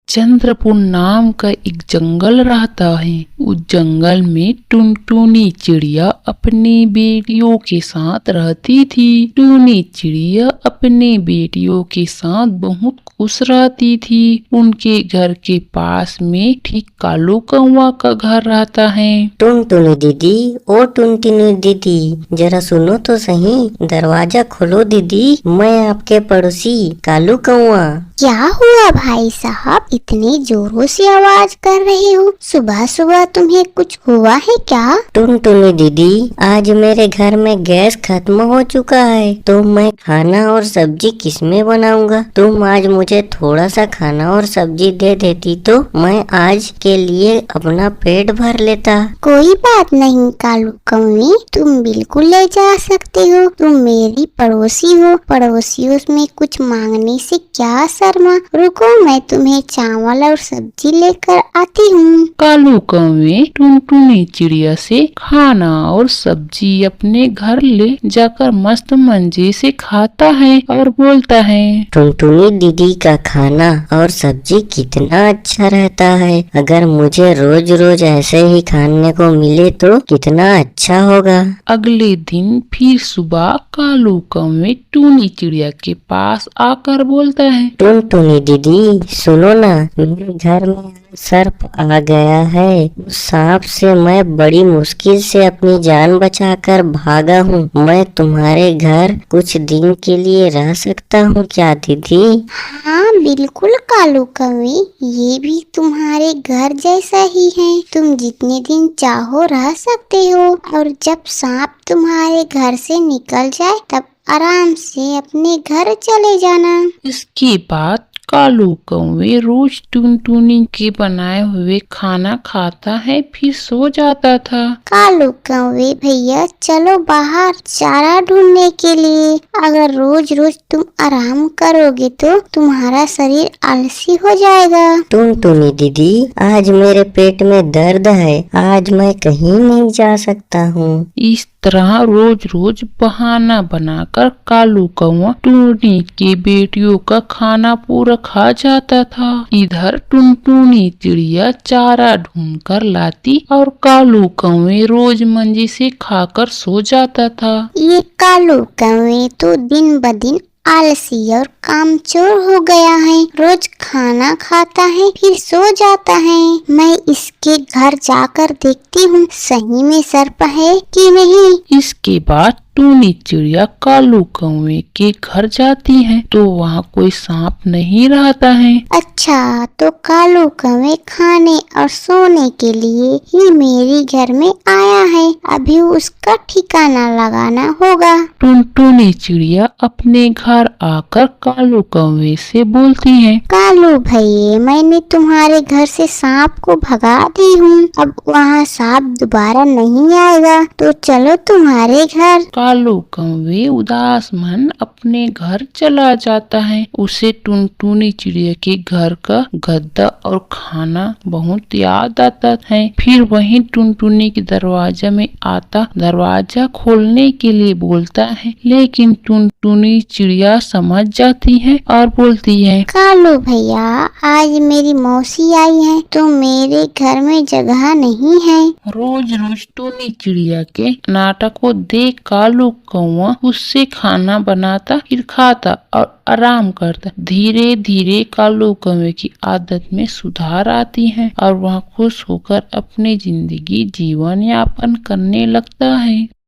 चंद्रपुर नाम का एक जंगल रहता है। उस जंगल में टुनटुनी चिड़िया अपनी बेटियों के साथ रहती थी। टुनी चिड़िया अपने बेटियों के साथ बहुत खुश रहती थी। उनके घर के पास में ठीक कालू कौवा का घर रहता है। टुनटुनी दीदी, ओ टुनटुनी दीदी, जरा सुनो तो सही, दरवाजा खोलो दीदी, मैं आपके पड़ोसी कालू कौवा। क्या हुआ भाई साहब, इतनी जोरों से आवाज कर रहे हो? सुबह सुबह तुम्हें कुछ हुआ है क्या? टुनटुनी दीदी, आज मेरे घर में गैस खत्म हो चुका है, तो मैं खाना और सब्जी किसमें बनाऊंगा? तुम आज मुझे थोड़ा सा खाना और सब्जी दे देती तो मैं आज के लिए अपना पेट भर लेता। कोई बात नहीं कालू कौवे, तुम बिल्कुल ले जा सकते हो। तुम मेरी पड़ोसी हो, पड़ोसियों में कुछ मांगने से क्या शर्मा। रुको, मैं तुम्हें चावल और सब्जी लेकर आती हूँ। कालू कौवे टुनटुनी चिड़िया से खाना और सब्जी अपने घर ले जाकर मस्त मजे से खाता है और बोलता है, टुनटुनी दीदी का खाना और सब्जी कितना अच्छा रहता है। अगर मुझे रोज रोज ऐसे ही खाने को मिले तो कितना अच्छा होगा। अगले दिन फिर सुबह कालू कौवे टुनी चिड़िया के पास आकर बोलता है, टुनटुनी दीदी सुनो ना, मेरे घर में सर्प आ गया है। उस सांप से मैं बड़ी मुश्किल से अपनी जान बचाकर भागा हूँ। मैं तुम्हारे घर कुछ दिन के लिए रह सकता हूँ क्या दीदी? हाँ बिल्कुल कालू कौवे, ये भी तुम्हारे घर जैसा ही है। तुम जितने दिन चाहो रह सकते हो, और जब सांप तुम्हारे घर से निकल जाए तब आराम से अपने घर चले जाना। इसके बाद कालू कौवे रोज टुनटुनी के बनाए हुए खाना खाता है, फिर सो जाता था। कालू कौवे भैया, चलो बाहर चारा ढूंढने के लिए। अगर रोज रोज तुम आराम करोगे तो तुम्हारा शरीर आलसी हो जाएगा। टुनटुनी दीदी, आज मेरे पेट में दर्द है, आज मैं कहीं नहीं जा सकता हूँ। इस तरह रोज रोज बहाना बनाकर कालू कौवा टुनटुनी की बेटियों का खाना पूरा खा जाता था। इधर टुनटुनी चिड़िया चारा ढूंढकर लाती और कालू कौवे रोज मंजे से खाकर सो जाता था। ये कालू कौवे तो दिन ब दिन आलसी और कामचोर हो गया है। रोज खाना खाता है फिर सो जाता है। मैं इसके घर जाकर देखती हूँ सही में सर्प है कि नहीं। इसके बाद टुनी चिड़िया कालू कौवे के घर जाती है तो वहाँ कोई सांप नहीं रहता है। अच्छा, तो कालू कौवे खाने और सोने के लिए ही मेरे घर में आया है। अभी उसका ठिकाना लगाना होगा। टुनटुनी चिड़िया अपने घर आकर कालू कौवे से बोलती है, कालू भैया, मैंने तुम्हारे घर से सांप को भगा दी हूँ। अब वहाँ सांप दोबारा नहीं आएगा, तो चलो तुम्हारे घर। कालू कौवे उदास मन अपने घर चला जाता है। उसे टुनटुनी चिड़िया के घर का गद्दा और खाना बहुत याद आता है। फिर वहीं टुनटुनी के दरवाजा में आता, दरवाजा खोलने के लिए बोलता है, लेकिन टुनटुनी चिड़िया समझ जाती है और बोलती है, कालू भैया, आज मेरी मौसी आई है तो मेरे घर में जगह नहीं है। रोज रोज टुनी चिड़िया के नाटक को देख कालू कौवा उससे खाना बनाता, फिर खाता और आराम करता। धीरे धीरे कालू कौवे की आदत में सुधार आती है और वह खुश होकर अपनी जिंदगी जीवन यापन करने लगता है।